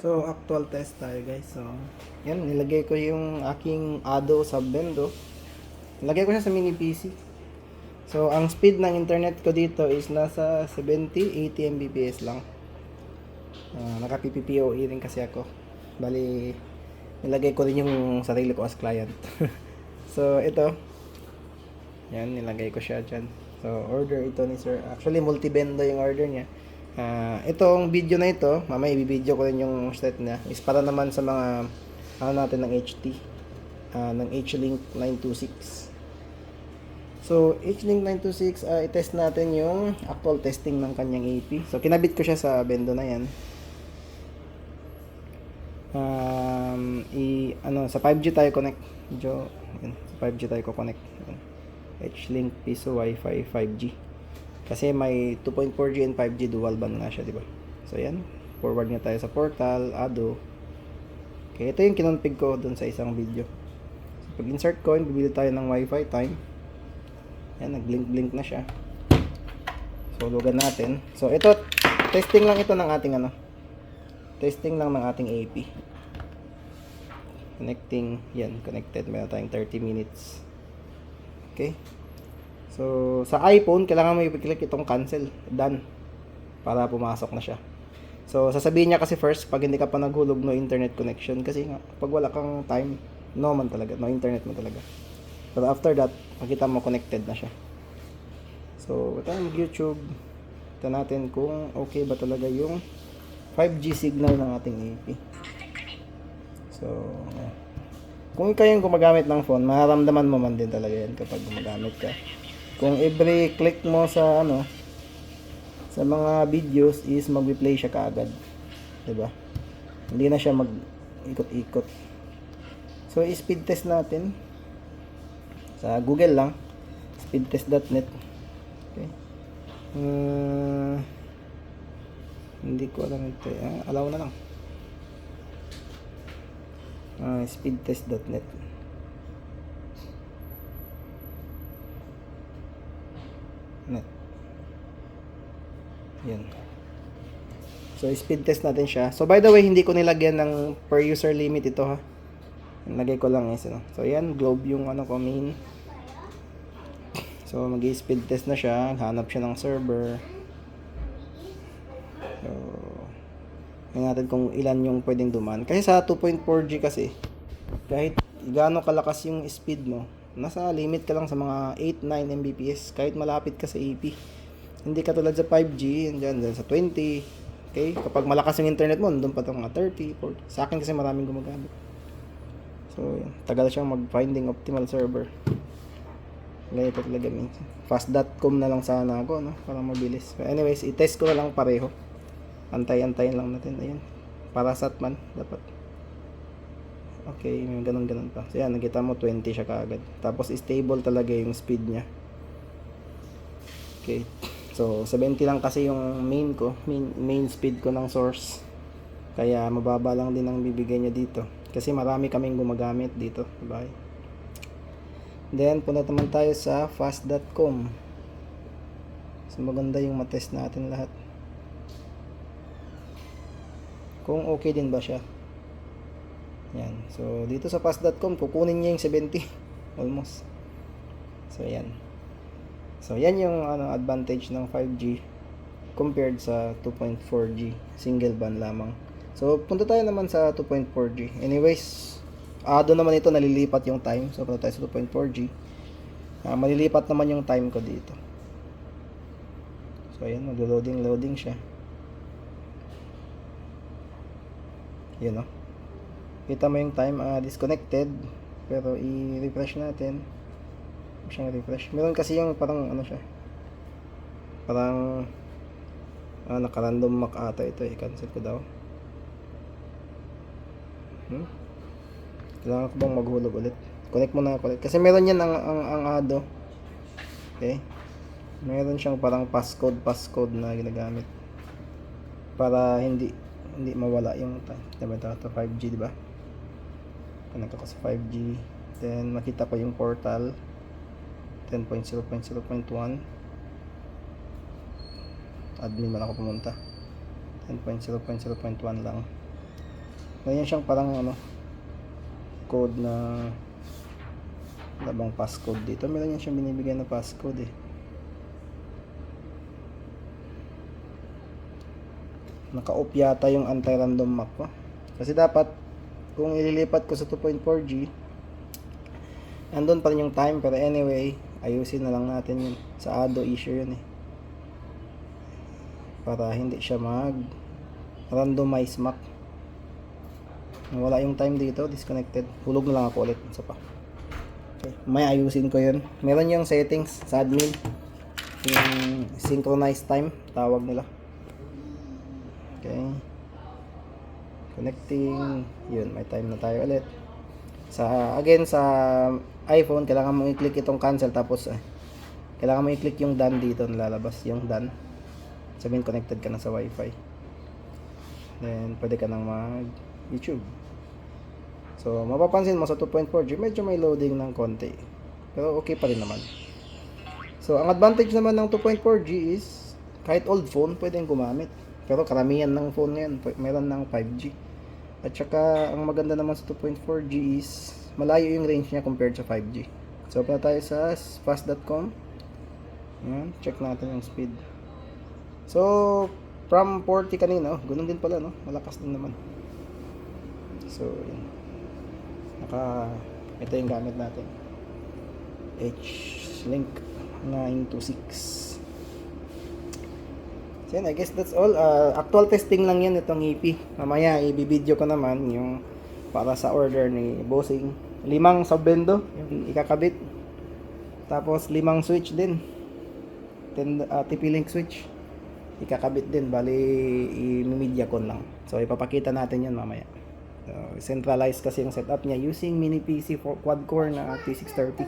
So, actual test tayo guys. So, yan, nilagay ko yung aking Ado sa Bendo. Nilagay ko siya sa mini PC. So, ang speed ng internet ko dito is nasa 70-80 Mbps lang. Naka PPPoE rin kasi ako. Bali, nilagay ko rin yung sarili ko as client. So, ito. Yan, nilagay ko siya dyan. So, order ito ni sir. Actually, multi-bendo yung order niya. Itong video na ito, mamaya i-video ko rin yung set niya, is para naman sa mga ano natin ng HT, ng H-Link 926. So, H-Link 926, i-test natin yung actual testing ng kanyang AP. So, kinabit ko siya sa bendo na yan. Sa 5G tayo connect. Medyo, yan, sa 5G tayo ko connect. H-Link Piso Wi-Fi 5G. Kasi may 2.4G and 5G dual band nga siya, di ba? So, yan. Forward nga tayo sa portal, Ado. Okay, ito yung kinonfig ko dun sa isang video. So, pag insert ko, bibili tayo ng Wi-Fi time. Yan, nag-blink-blink na siya. So, lugan natin. So, ito, testing lang ito ng ating testing lang ng ating AP. Connecting, yan, connected. Meron tayong 30 minutes. Okay. So, sa iPhone, kailangan mo i-click itong cancel, done, para pumasok na siya. So, sasabihin niya kasi first, pag hindi ka pa naghulog, no internet connection. Kasi nga, pag wala kang time, no man talaga, no internet mo talaga. Pero after that, makita mo connected na siya. So, ito ang YouTube. Ito natin kung okay ba talaga yung 5G signal ng ating AP. So, kung ikaw yung gumagamit ng phone, maramdaman mo man din talaga yan kapag gumagamit ka. Kung every click mo sa sa mga videos is magpi-play siya kaagad, 'di ba? Hindi na siya mag-ikot-ikot. So, i-speed test natin sa Google lang, speedtest.net. Okay. Hindi ko alam ito. Allow na lang. Speedtest.net. Net. Yan. So, speed test natin siya. So, by the way, hindi ko nilagyan ng per user limit ito ha. Nilagay ko lang is So, yan, globe yung ko main. So, mag-speed test na siya. Hanap siya ng server. So, tingnan natin kung ilan yung pwedeng dumaan. Kasi sa 2.4G kasi, kahit gaano kalakas yung speed mo, nasa limit ka lang sa mga 8-9 Mbps kahit malapit ka sa AP. Hindi ka tulad sa 5G, dyan sa 20. Okay? Kapag malakas yung internet mo, doon pa ito mga 30, 40. Sa akin kasi maraming gumagamit. So, yan. Tagal siyang mag-finding optimal server. Ganito talaga minsan. Fast.com na lang sana ako, no? Para mabilis. But anyways, i-test ko na lang pareho. Antay-antayin lang natin. Ayan. Parasat man, dapat. Okay, may ganun-ganun pa. So yan, nakita mo 20 siya kaagad. Tapos stable talaga yung speed niya. Okay. So 70 lang kasi yung main ko, main speed ko ng source. Kaya mababa lang din ang bibigay niya dito. Kasi marami kaming gumagamit dito. Bye. Then punta naman tayo sa fast.com. So maganda yung matest natin lahat. Kung okay din ba siya. Yan. So, dito sa fast.com, kukunin niya yung 70. Almost. So, yan. So, yan yung advantage ng 5G compared sa 2.4G. Single band lamang. So, punta tayo naman sa 2.4G. Anyways, doon naman ito nalilipat yung time. So, punta tayo sa 2.4G. Malilipat naman yung time ko dito. So, yan. Mag-loading siya. Yan, no? Kita mo yung time disconnected, pero i-refresh natin. Siyang refresh. Meron kasi yung parang siya. Parang naka-random mark ata ito. I-cancel ko daw. Kailangan ko bang maghulog ulit? Connect mo na ulit. Kasi meron yan ang Ado. Okay? Meron siyang parang passcode na ginagamit. Para hindi mawala yung time. Diba ito 5G, diba? Connect ako sa 5G. Then makita ko yung portal 10.0.0.1. Admin man ako pumunta. 10.0.0.1 lang. Ganyan siyang parang ano, code na wala bang passcode dito? Meron yan siyang binibigyan na passcode eh. Naka-off yata yung anti-random map ko. Kasi dapat, kung ililipat ko sa 2.4G, andun pa rin yung time. Pero anyway, ayusin na lang natin yun. Sa ADO issue yun eh. Para hindi siya mag-randomize map. Wala yung time dito, disconnected. Hulog na lang ako ulit. Isa pa. Okay. May ayusin ko yun. Meron yung settings sa admin. Yung synchronized time, tawag nila. Okay. Connecting. Yun, may time na tayo ulit. Again, sa iPhone, kailangan mo i-click itong cancel. Tapos, kailangan mo i-click yung done dito. Nalalabas yung done. Sabihin, connected ka na sa Wi-Fi. Then, pwede ka nang mag-YouTube. So, mapapansin mo sa 2.4G, medyo may loading ng konti. Pero okay pa rin naman. So, ang advantage naman ng 2.4G is, kahit old phone, pwedeng gumamit. Pero karamihan ng phone ngayon, meron ng 5G. At saka, ang maganda naman sa 2.4G is, malayo yung range niya compared sa 5G. So, punta tayo sa fast.com. Yan, check natin yung speed. So, from 40 kanina, ganun din pala, no? Malakas din naman. So, yan. Ito yung gamit natin. H-Link 926. So, yan, I guess that's all. Actual testing lang yan itong EP. Mamaya, i-video ko naman yung para sa order ni Bossing. 5 subbendo, yung ikakabit. Tapos, 5 switch din. TP-Link switch. Ikakabit din, bali i-media con lang. So ipapakita natin 'yan mamaya. Centralized kasi yung setup niya using mini PC for quad core na T630.